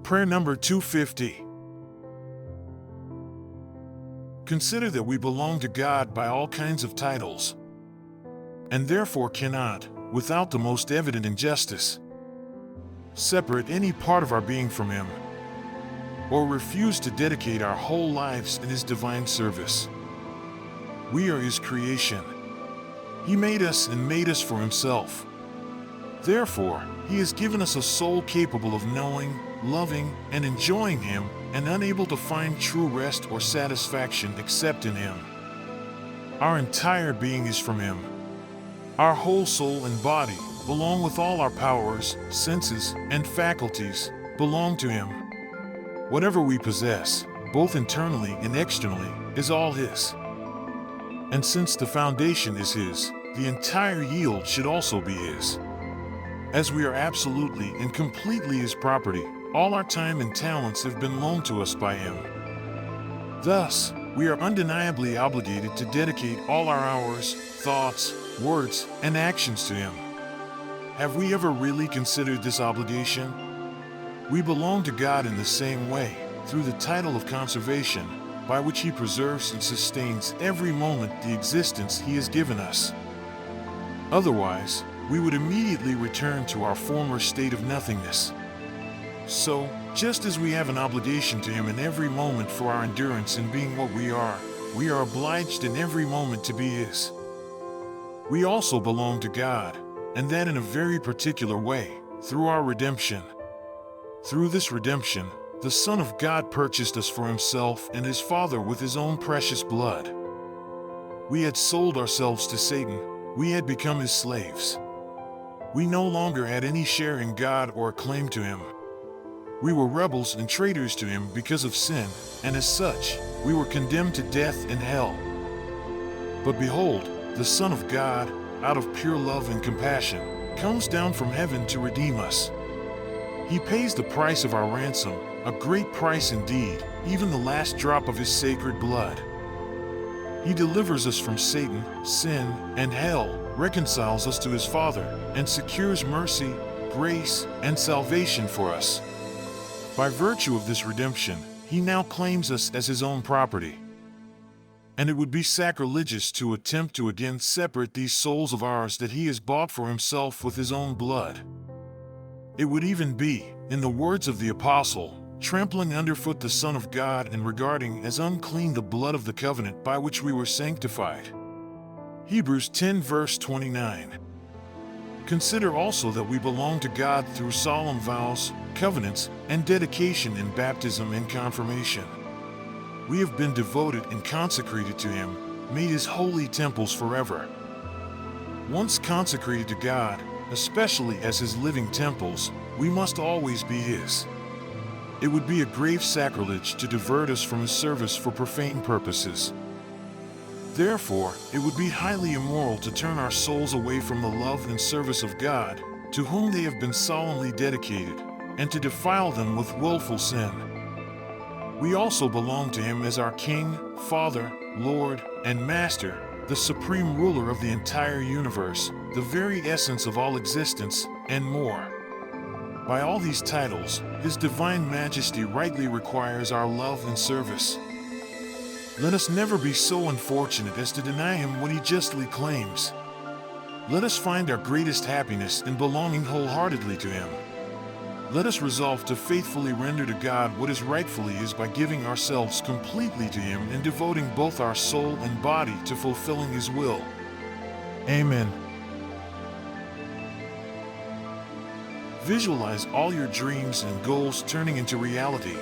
Prayer number 250. Consider that we belong to God by all kinds of titles, and therefore cannot, without the most evident injustice, separate any part of our being from Him, or refuse to dedicate our whole lives in His divine service. We are His creation. He made us and made us for Himself. Therefore, He has given us a soul capable of knowing, loving, and enjoying Him, and unable to find true rest or satisfaction except in Him. Our entire being is from Him. Our whole soul and body, along with all our powers, senses, and faculties, belong to Him. Whatever we possess, both internally and externally, is all His. And since the foundation is His, the entire yield should also be His. As we are absolutely and completely His property, all our time and talents have been loaned to us by Him. Thus, we are undeniably obligated to dedicate all our hours, thoughts, words, and actions to Him. Have we ever really considered this obligation? We belong to God in the same way, through the title of conservation, by which He preserves and sustains every moment the existence He has given us. Otherwise, we would immediately return to our former state of nothingness. So, just as we have an obligation to Him in every moment for our endurance in being what we are obliged in every moment to be His. We also belong to God, and that in a very particular way, through our redemption. Through this redemption, the Son of God purchased us for Himself and His Father with His own precious blood. We had sold ourselves to Satan. We had become his slaves. We no longer had any share in God or claim to Him. We were rebels and traitors to Him because of sin, and as such, we were condemned to death and hell. But behold, the Son of God, out of pure love and compassion, comes down from heaven to redeem us. He pays the price of our ransom, a great price indeed, even the last drop of His sacred blood. He delivers us from Satan, sin, and hell, reconciles us to His Father, and secures mercy, grace, and salvation for us. By virtue of this redemption, He now claims us as His own property. And it would be sacrilegious to attempt to again separate these souls of ours that He has bought for Himself with His own blood. It would even be, in the words of the Apostle, trampling underfoot the Son of God and regarding as unclean the blood of the covenant by which we were sanctified. Hebrews 10 verse 29. Consider also that we belong to God through solemn vows, covenants, and dedication in baptism and confirmation. We have been devoted and consecrated to Him, made His holy temples forever. Once consecrated to God, especially as His living temples, we must always be His. It would be a grave sacrilege to divert us from His service for profane purposes. Therefore, it would be highly immoral to turn our souls away from the love and service of God, to whom they have been solemnly dedicated, and to defile them with willful sin. We also belong to Him as our King, Father, Lord, and Master, the supreme ruler of the entire universe, the very essence of all existence, and more. By all these titles, His divine majesty rightly requires our love and service. Let us never be so unfortunate as to deny Him what He justly claims. Let us find our greatest happiness in belonging wholeheartedly to Him. Let us resolve to faithfully render to God what is rightfully His by giving ourselves completely to Him and devoting both our soul and body to fulfilling His will. Amen. Visualize all your dreams and goals turning into reality.